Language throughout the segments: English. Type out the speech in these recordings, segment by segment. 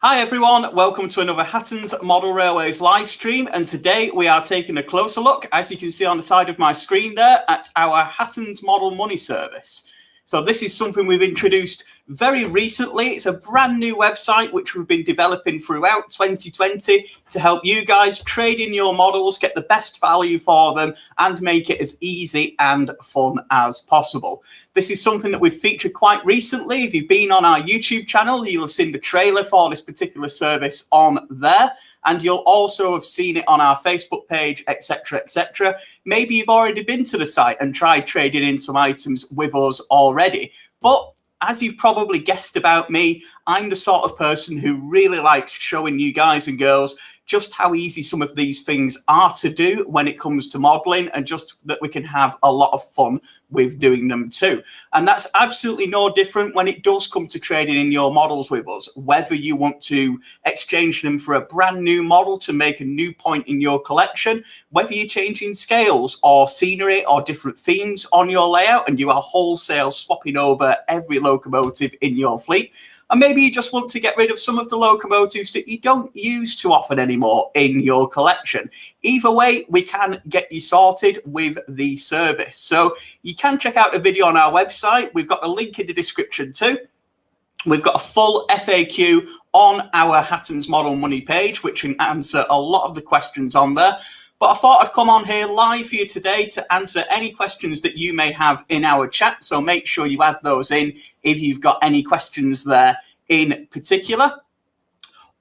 Hi everyone, welcome to another Hattons Model Railways live stream, and today we are taking a closer look, as you can see on the side of my screen there, at our Hattons Model Money service. So this is something we've introduced very recently. It's a brand new website which we've been developing throughout 2020 to help you guys trade in your models, get the best value for them, and make it as easy and fun as possible. This is something that we've featured quite recently. If you've been on our YouTube channel, you'll have seen the trailer for this particular service on there. And you'll also have seen it on our Facebook page, etc., etc. Maybe you've already been to the site and tried trading in some items with us already. But as you've probably guessed about me, I'm the sort of person who really likes showing you guys and girls just how easy some of these things are to do when it comes to modeling, and just that we can have a lot of fun with doing them too. And that's absolutely no different when it does come to trading in your models with us. Whether you want to exchange them for a brand new model to make a new point in your collection, whether you're changing scales or scenery or different themes on your layout and you are wholesale swapping over every locomotive in your fleet, and maybe you just want to get rid of some of the locomotives that you don't use too often anymore in your collection. Either way, we can get you sorted with the service. So you can check out the video on our website. We've got a link in the description too. We've got a full FAQ on our Hattons Model Money page, which can answer a lot of the questions on there. But I thought I'd come on here live for you today to answer any questions that you may have in our chat. So make sure you add those in if you've got any questions there in particular.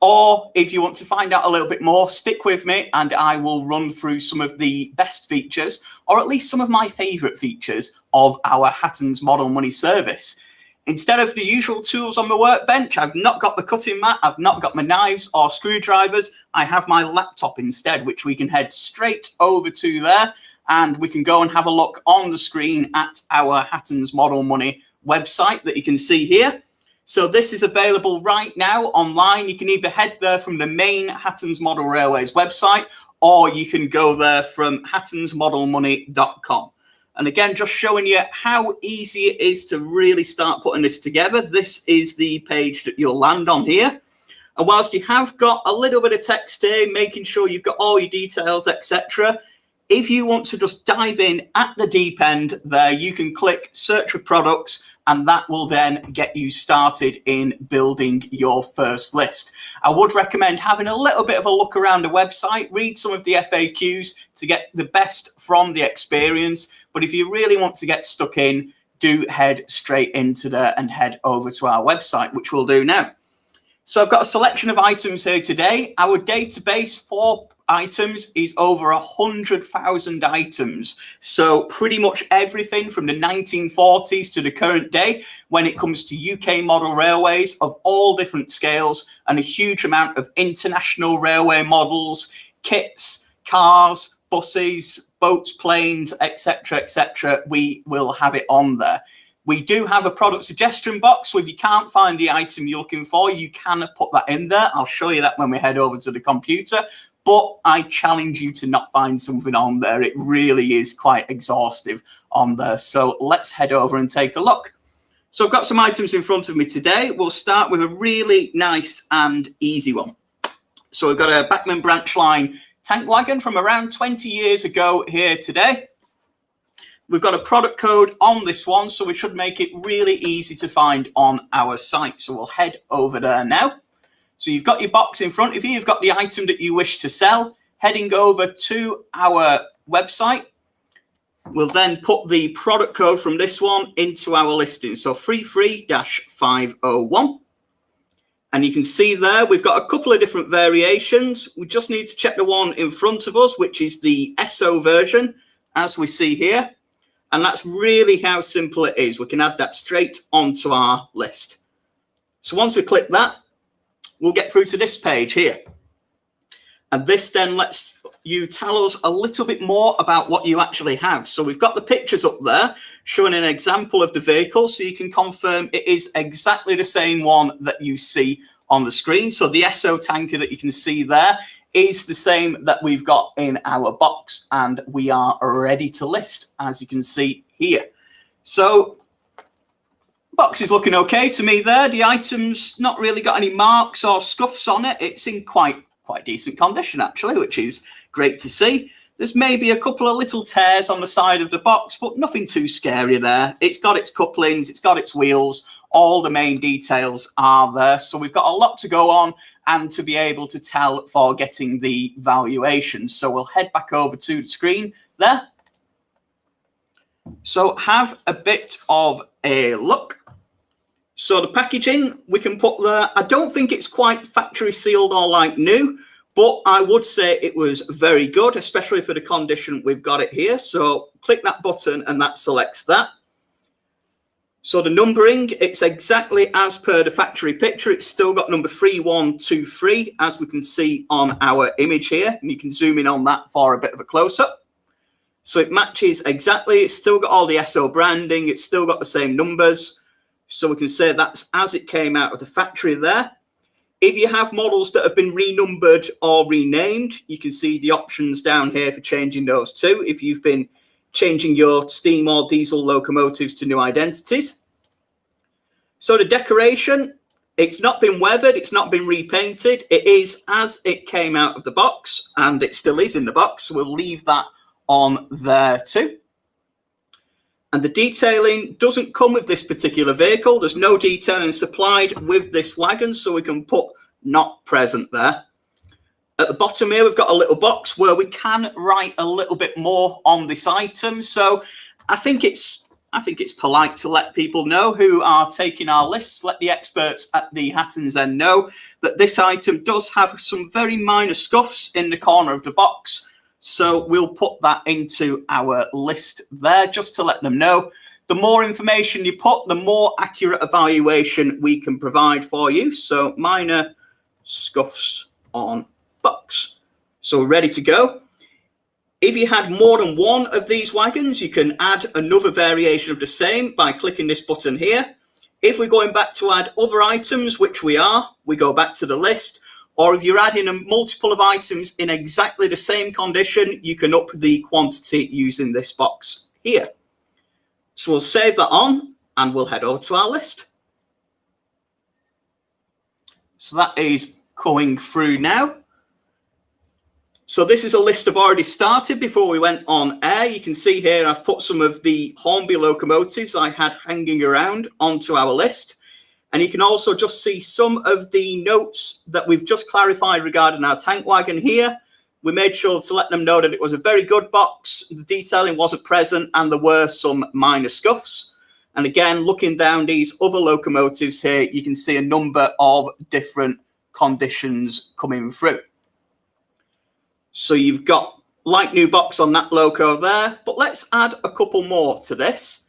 Or if you want to find out a little bit more, stick with me and I will run through some of the best features, or at least some of my favorite features of our Hattons Model Money service. Instead of the usual tools on the workbench, I've not got the cutting mat, I've not got my knives or screwdrivers. I have my laptop instead, which we can head straight over to there, and we can go and have a look on the screen at our Hattons Model Money website that you can see here. So this is available right now online. You can either head there from the main Hattons Model Railways website, or you can go there from hattonsmodelmoney.com. And again, just showing you how easy it is to really start putting this together. This is the page that you'll land on here. And whilst you have got a little bit of text here, making sure you've got all your details, etc., if you want to just dive in at the deep end there, you can click search for products, and that will then get you started in building your first list. I would recommend having a little bit of a look around the website, read some of the FAQs to get the best from the experience. But if you really want to get stuck in, do head straight into there and head over to our website, which we'll do now. So I've got a selection of items here today. Our database for items is over 100,000 items. So pretty much everything from the 1940s to the current day when it comes to UK model railways of all different scales, and a huge amount of international railway models, kits, cars, buses, boats, planes, etc., etc. We will have it on there. We do have a product suggestion box, so if you can't find the item you're looking for, you can put that in there. I'll show you that when we head over to the computer, but I challenge you to not find something on there. It really is quite exhaustive on there. So let's head over and take a look. So I've got some items in front of me today. We'll start with a really nice and easy one. So we've got a Bachmann branch line tank wagon from around 20 years ago here today. We've got a product code on this one, so we should make it really easy to find on our site. So we'll head over there now. So you've got your box in front of you, you've got the item that you wish to sell. Heading over to our website, we'll then put the product code from this one into our listing. So 33-501. And you can see there, we've got a couple of different variations. We just need to check the one in front of us, which is the SO version, as we see here. And that's really how simple it is. We can add that straight onto our list. So once we click that, we'll get through to this page here. And this then lets you tell us a little bit more about what you actually have. So we've got the pictures up there showing an example of the vehicle, so you can confirm it is exactly the same one that you see on the screen. So the SO tanker that you can see there is the same that we've got in our box, and we are ready to list, as you can see here. So Box is looking okay to me there. The item's not really got any marks or scuffs on it. It's in quite decent condition actually, which is great to see. There's maybe a couple of little tears on the side of the box, but nothing too scary there. It's got its couplings, it's got its wheels, all the main details are there. So we've got a lot to go on and to be able to tell for getting the valuation. So we'll head back over to the screen there. So have a bit of a look. So the packaging we can put there. I don't think it's quite factory sealed or like new, but I would say it was very good, especially for the condition we've got it here. So click that button and that selects that. So the numbering, it's exactly as per the factory picture. It's still got number 3123, as we can see on our image here. And you can zoom in on that for a bit of a close-up. So it matches exactly. It's still got all the SO branding. It's still got the same numbers. So we can say that's as it came out of the factory there. If you have models that have been renumbered or renamed, you can see the options down here for changing those too. If you've been changing your steam or diesel locomotives to new identities. So the decoration, it's not been weathered, it's not been repainted. It is as it came out of the box, and it still is in the box. So we'll leave that on there too. And the detailing doesn't come with this particular vehicle. There's no detailing supplied with this wagon, so we can put not present there. At the bottom here, we've got a little box where we can write a little bit more on this item. So I think it's polite to let people know who are taking our lists, let the experts at the Hattons end know that this item does have some very minor scuffs in the corner of the box. So we'll put that into our list there just to let them know. The more information you put, the more accurate evaluation we can provide for you. So minor scuffs on box. So we're ready to go. If you had more than one of these wagons, you can add another variation of the same by clicking this button here. If we're going back to add other items, which we are, we go back to the list. Or if you're adding a multiple of items in exactly the same condition, you can up the quantity using this box here. So we'll save that on and we'll head over to our list. So that is going through now. So this is a list I've already started before we went on air. You can see here I've put some of the Hornby locomotives I had hanging around onto our list. And you can also just see some of the notes that we've just clarified regarding our tank wagon here. We made sure to let them know that it was a very good box, the detailing wasn't present, and there were some minor scuffs. And again, looking down these other locomotives here, you can see a number of different conditions coming through. So you've got like new box on that loco there, but let's add a couple more to this.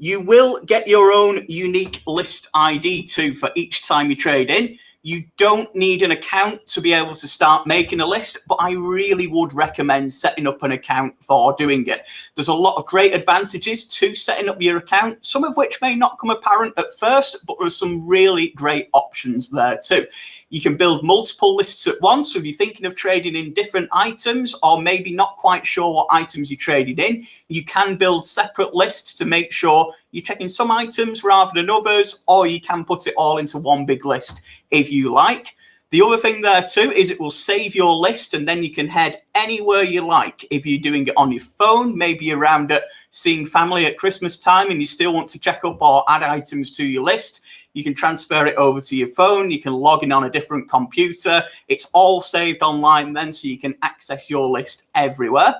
You will get your own unique list ID too for each time you trade in. You don't need an account to be able to start making a list, but I really would recommend setting up an account for doing it. There's a lot of great advantages to setting up your account, some of which may not come apparent at first, but there's some really great options there too. You can build multiple lists at once. So if you're thinking of trading in different items or maybe not quite sure what items you're trading in, you can build separate lists to make sure you're checking some items rather than others, or you can put it all into one big list if you like. The other thing there too is it will save your list and then you can head anywhere you like. If you're doing it on your phone, maybe around at seeing family at Christmas time and you still want to check up or add items to your list, you can transfer it over to your phone. You can log in on a different computer. It's all saved online then, so you can access your list everywhere.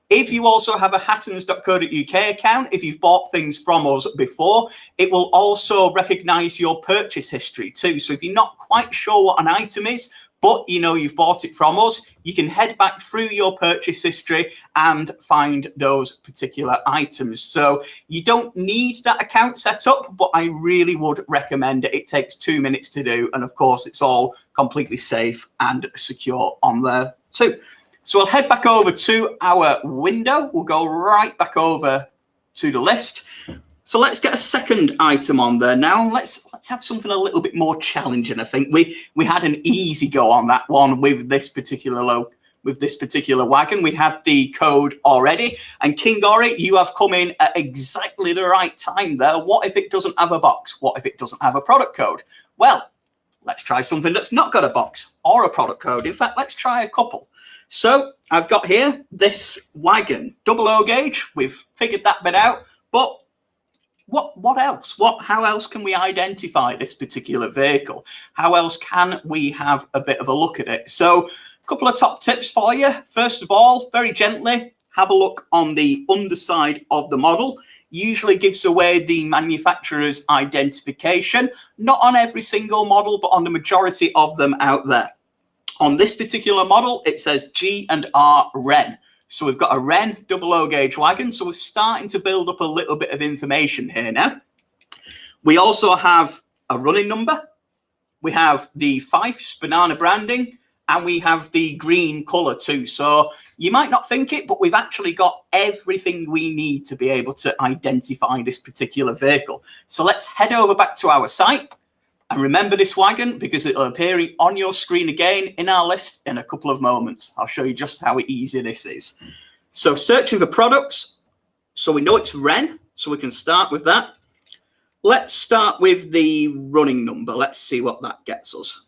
If you also have a hattons.co.uk account, if you've bought things from us before, it will also recognize your purchase history too. So if you're not quite sure what an item is, but you know you've bought it from us, you can head back through your purchase history and find those particular items. So you don't need that account set up, but I really would recommend it. It takes 2 minutes to do. And of course, it's all completely safe and secure on there too. So I'll head back over to our window. We'll go right back over to the list. So let's get a second item on there now. Let's have something a little bit more challenging. I think we had an easy go on that one with this particular with this particular wagon. We had the code already. And King Ori, you have come in at exactly the right time there. What if it doesn't have a box? What if it doesn't have a product code? Well, let's try something that's not got a box or a product code. In fact, let's try a couple. So I've got here this wagon, double O gauge. We've figured that bit out. But what else? How else can we identify this particular vehicle? How else can we have a bit of a look at it? So a couple of top tips for you. First of all, very gently, have a look on the underside of the model. Usually gives away the manufacturer's identification. Not on every single model, but on the majority of them out there. On this particular model, it says G&R Wren. So we've got a Wren double O gauge wagon. So we're starting to build up a little bit of information here now. We also have a running number. We have the Fifes banana branding, and we have the green color too. So you might not think it, but we've actually got everything we need to be able to identify this particular vehicle. So let's head over back to our site. And remember this wagon, because it'll appear on your screen again in our list in a couple of moments. I'll show you just how easy this is. So searching for products. So we know it's Wren, so we can start with that. Let's start with the running number. Let's see what that gets us.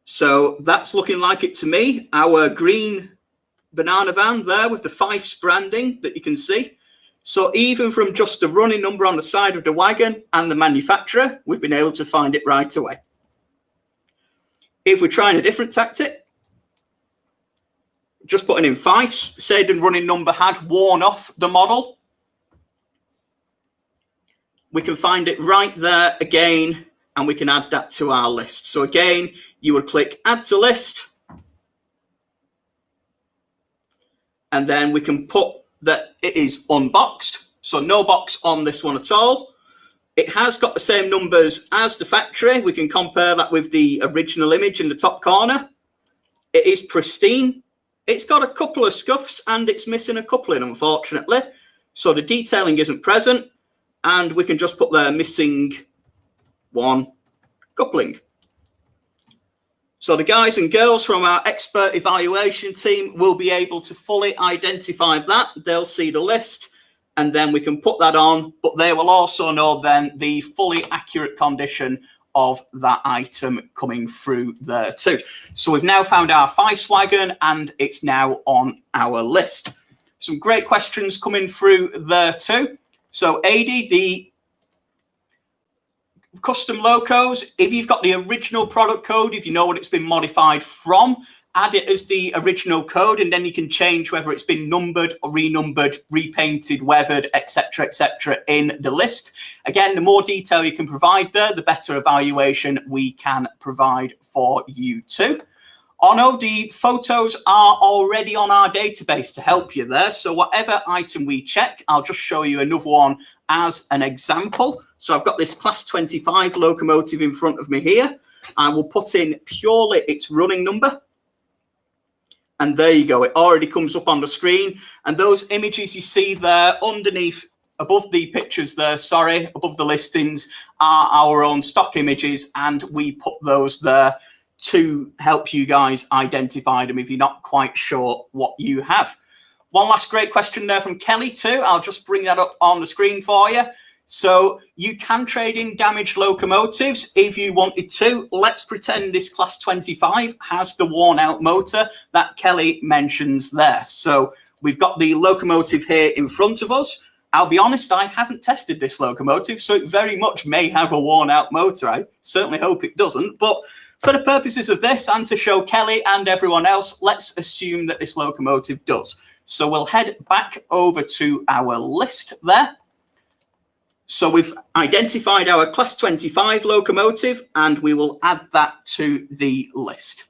So that's looking like it to me. Our green banana van there with the Fifes branding that you can see. So even from just the running number on the side of the wagon and the manufacturer, we've been able to find it right away. If we're trying a different tactic, just putting in Fifes, say the running number had worn off the model, we can find it right there again, and we can add that to our list. So again, you would click Add to List, and then we can put that it is unboxed, so no box on this one at all. It has got the same numbers as the factory. We can compare that with the original image in the top corner. It is pristine. It's got a couple of scuffs and it's missing a coupling, unfortunately. So the detailing isn't present, and we can just put there missing one coupling. So the guys and girls from our expert evaluation team will be able to fully identify that. They'll see the list, and then we can put that on, but they will also know then the fully accurate condition of that item coming through there too. So we've now found our Fifes wagon, and it's now on our list. Some great questions coming through there too. So AD, the custom locos, if you've got the original product code, if you know what it's been modified from, add it as the original code, and then you can change whether it's been numbered or renumbered, repainted, weathered, etc., in the list. Again, the more detail you can provide there, the better evaluation we can provide for you too. Ono, the photos are already on our database to help you there. So whatever item we check, I'll just show you another one as an example. So I've got this Class 25 locomotive in front of me here. I will put in purely its running number. And there you go. It already comes up on the screen. And those images you see there underneath, above the pictures there, sorry, above the listings, are our own stock images. And we put those there to help you guys identify them if you're not quite sure what you have. One last great question there from Kelly too. I'll just bring that up on the screen for you. So you can trade in damaged locomotives if you wanted to. Let's pretend this Class 25 has the worn out motor that Kelly mentions there. So we've got the locomotive here in front of us. I'll be honest, I haven't tested this locomotive, so it very much may have a worn out motor. I certainly hope it doesn't, but for the purposes of this and to show Kelly and everyone else, let's assume that this locomotive does. So we'll head back over to our list there. So we've identified our Class 25 locomotive, and we will add that to the list.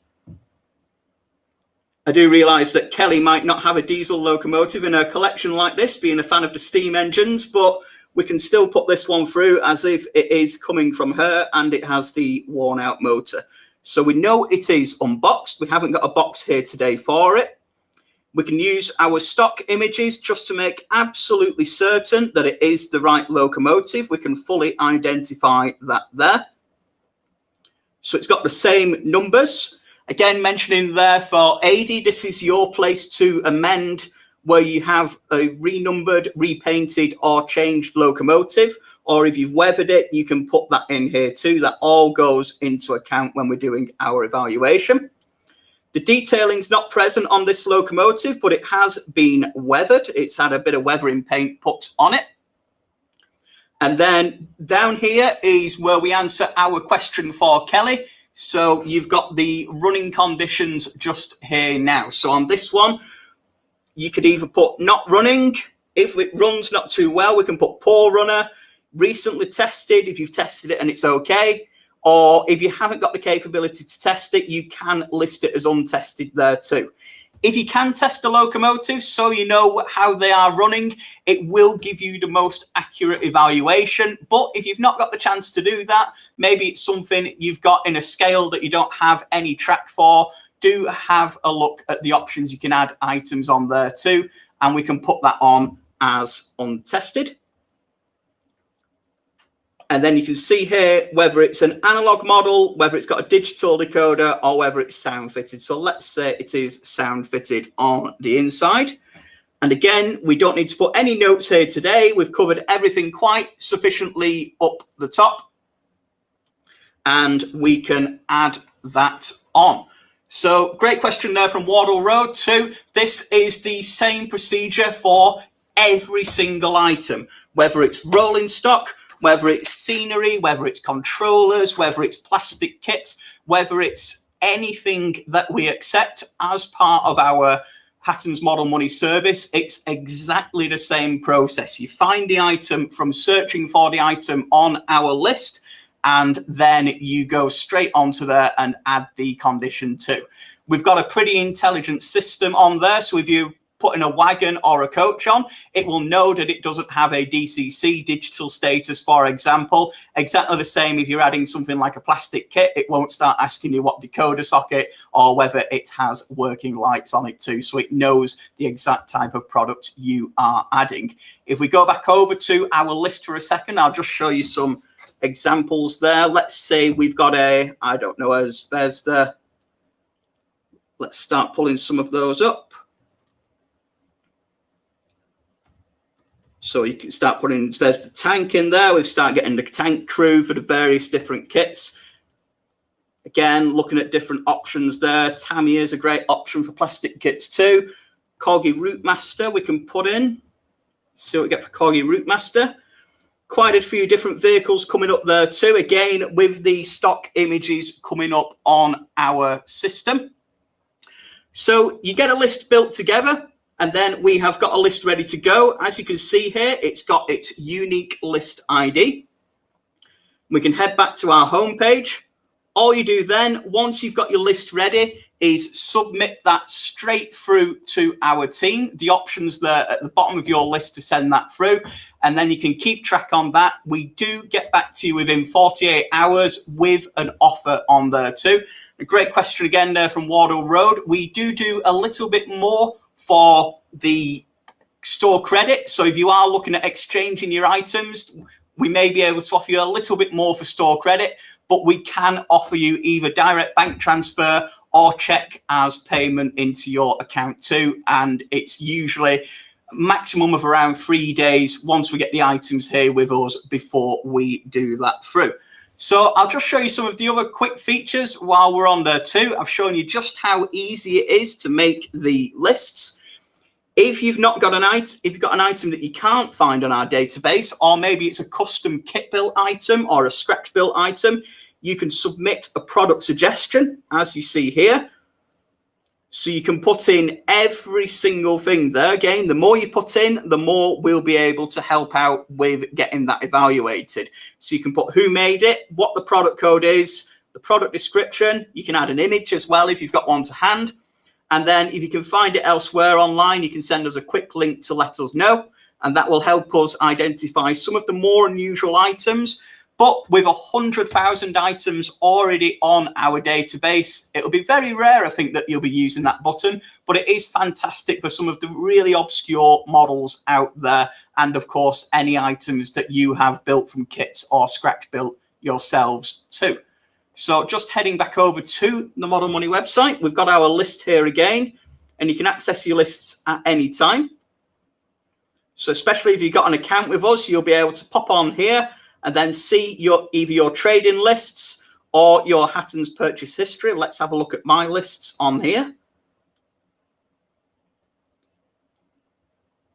I do realise that Kelly might not have a diesel locomotive in her collection like this, being a fan of the steam engines, but we can still put this one through as if it is coming from her and it has the worn out motor. So we know it is unboxed. We haven't got a box here today for it. We can use our stock images just to make absolutely certain that it is the right locomotive. We can fully identify that there. So it's got the same numbers. Again, mentioning there for AD, this is your place to amend where you have a renumbered, repainted or changed locomotive, or if you've weathered it, you can put that in here too. That all goes into account when we're doing our evaluation. The detailing's not present on this locomotive, but it has been weathered. It's had a bit of weathering paint put on it. And then down here is where we answer our question for Kelly. So you've got the running conditions just here now. So on this one, you could either put not running. If it runs not too well, we can put poor runner, recently tested, if you've tested it and it's okay. Or if you haven't got the capability to test it, you can list it as untested there too. If you can test a locomotive so you know how they are running, it will give you the most accurate evaluation. But if you've not got the chance to do that, maybe it's something you've got in a scale that you don't have any track for, do have a look at the options. You can add items on there too, and we can put that on as untested. And then you can see here whether it's an analog model, whether it's got a digital decoder, or whether it's sound fitted. So let's say it is sound fitted on the inside. And again, we don't need to put any notes here today. We've covered everything quite sufficiently up the top. And we can add that on. So great question there from Wardle Road too. This is the same procedure for every single item, whether it's rolling stock, whether it's scenery, whether it's controllers, whether it's plastic kits, whether it's anything that we accept as part of our Hattons Model Money service, it's exactly the same process. You find the item from searching for the item on our list, and then you go straight onto there and add the condition too. We've got a pretty intelligent system on there, so if you putting a wagon or a coach on, it will know that it doesn't have a DCC, digital status, for example. Exactly the same if you're adding something like a plastic kit, it won't start asking you what decoder socket or whether it has working lights on it too. So it knows the exact type of product you are adding. If we go back over to our list for a second, I'll just show you some examples there. Let's say we've got a, I don't know, there's the, let's start pulling some of those up. So you can start putting, there's the tank in there. We start getting the tank crew for the various different kits. Again, looking at different options there. Tamiya is a great option for plastic kits too. Corgi Routemaster we can put in. See what we get for Corgi Routemaster. Quite a few different vehicles coming up there too. Again, with the stock images coming up on our system. So you get a list built together. And then we have got a list ready to go. As you can see here, it's got its unique list ID. We can head back to our home page. All you do then, once you've got your list ready, is submit that straight through to our team. The options there at the bottom of your list to send that through. And then you can keep track on that. We do get back to you within 48 hours with an offer on there too. A great question again there from Wardle Road. We do a little bit more for the store credit. So if you are looking at exchanging your items, we may be able to offer you a little bit more for store credit, but we can offer you either direct bank transfer or check as payment into your account too. And it's usually a maximum of around 3 days once we get the items here with us before we do that through. So I'll just show you some of the other quick features while we're on there too. I've shown you just how easy it is to make the lists. If you've not got an item, if you've got an item that you can't find on our database, or maybe it's a custom kit built item or a scratch built item, you can submit a product suggestion, as you see here. So you can put in every single thing there. Again, the more you put in, the more we'll be able to help out with getting that evaluated. So you can put who made it, what the product code is, the product description. You can add an image as well if you've got one to hand. And then if you can find it elsewhere online, you can send us a quick link to let us know. And that will help us identify some of the more unusual items. But with 100,000 items already on our database, it'll be very rare, I think, that you'll be using that button. But it is fantastic for some of the really obscure models out there. And of course, any items that you have built from kits or scratch built yourselves too. So just heading back over to the Model Money website, we've got our list here again, and you can access your lists at any time. So especially if you've got an account with us, you'll be able to pop on here and then see either your trading lists or your Hattons purchase history. Let's have a look at my lists on here.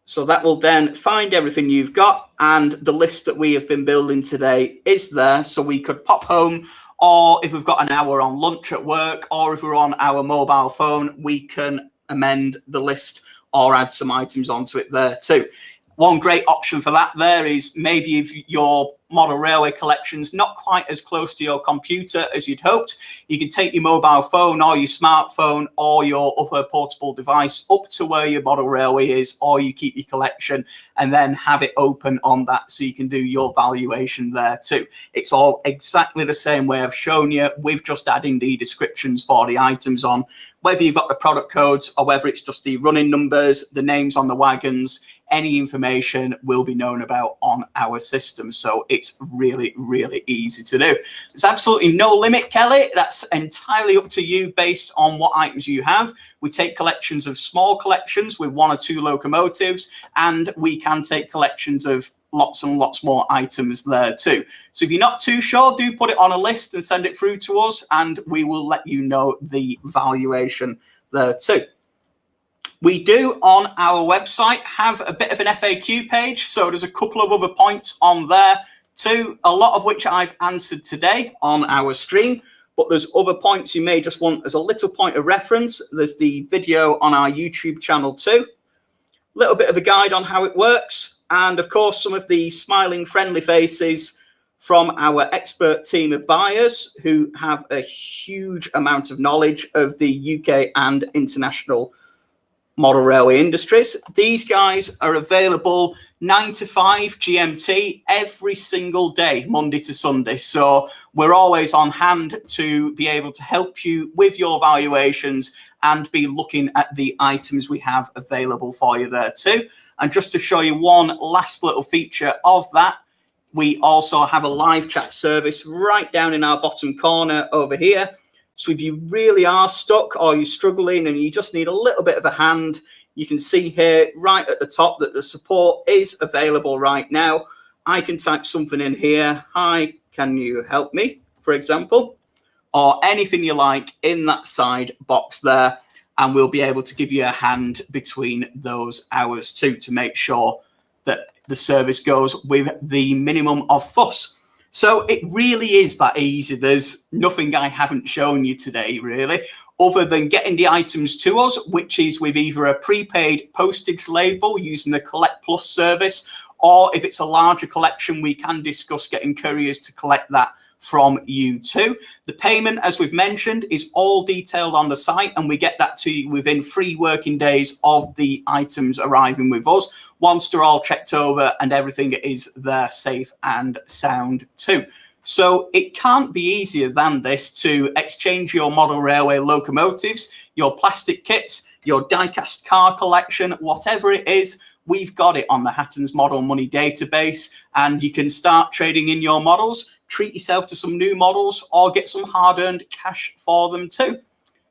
So that will then find everything you've got, and the list that we have been building today is there. So we could pop home, or if we've got an hour on lunch at work, or if we're on our mobile phone, we can amend the list or add some items onto it there too. One great option for that there is maybe if your model railway collection's not quite as close to your computer as you'd hoped, you can take your mobile phone or your smartphone or your other portable device up to where your model railway is, or you keep your collection and then have it open on that so you can do your valuation there too. It's all exactly the same way I've shown you. We've just adding the descriptions for the items on, whether you've got the product codes or whether it's just the running numbers, the names on the wagons. Any information will be known about on our system. So it's really, really easy to do. There's absolutely no limit, Kelly. That's entirely up to you based on what items you have. We take collections of small collections with 1 or 2 locomotives, and we can take collections of lots and lots more items there too. So if you're not too sure, do put it on a list and send it through to us, and we will let you know the valuation there too. We do on our website have a bit of an FAQ page, so there's a couple of other points on there too, a lot of which I've answered today on our stream, but there's other points you may just want as a little point of reference. There's the video on our YouTube channel too, a little bit of a guide on how it works, and of course some of the smiling friendly faces from our expert team of buyers who have a huge amount of knowledge of the UK and international model railway industries. These guys are available 9 to 5 GMT every single day, Monday to Sunday. So we're always on hand to be able to help you with your valuations and be looking at the items we have available for you there too. And just to show you one last little feature of that, we also have a live chat service right down in our bottom corner over here. So if you really are stuck or you're struggling and you just need a little bit of a hand, you can see here right at the top that the support is available right now. I can type something in here, hi, can you help me, for example, or anything you like in that side box there, and we'll be able to give you a hand between those hours too to make sure that the service goes with the minimum of fuss. So it really is that easy. There's nothing I haven't shown you today, really, other than getting the items to us, which is with either a prepaid postage label using the Collect Plus service, or if it's a larger collection, we can discuss getting couriers to collect that from you too. The payment, as we've mentioned, is all detailed on the site, and we get that to you within 3 working days of the items arriving with us, once they're all checked over and everything is there safe and sound too. So it can't be easier than this to exchange your model railway locomotives, your plastic kits, your die-cast car collection, whatever it is. We've got it on the Hattons Model Money database, and you can start trading in your models, treat yourself to some new models, or get some hard-earned cash for them too.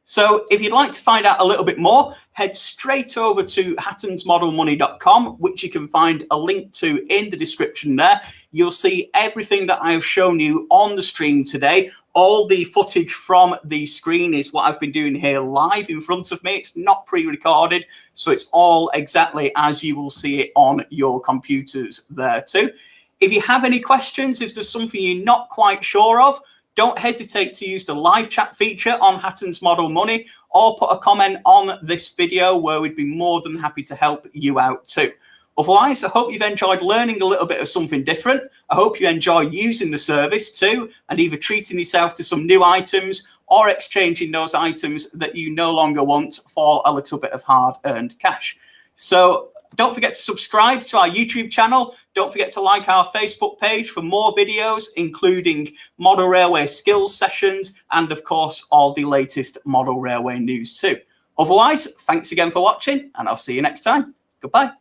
So if you'd like to find out a little bit more, head straight over to hattonsmodelmoney.com, which you can find a link to in the description there. You'll see everything that I've shown you on the stream today. All the footage from the screen is what I've been doing here live in front of me. It's not pre-recorded, so it's all exactly as you will see it on your computers there too. If you have any questions, if there's something you're not quite sure of, don't hesitate to use the live chat feature on Hattons Model Money, or put a comment on this video where we'd be more than happy to help you out too. Otherwise, I hope you've enjoyed learning a little bit of something different. I hope you enjoy using the service too, and either treating yourself to some new items or exchanging those items that you no longer want for a little bit of hard-earned cash. So don't forget to subscribe to our YouTube channel. Don't forget to like our Facebook page for more videos, including model railway skills sessions, and of course, all the latest model railway news too. Otherwise, thanks again for watching, and I'll see you next time. Goodbye.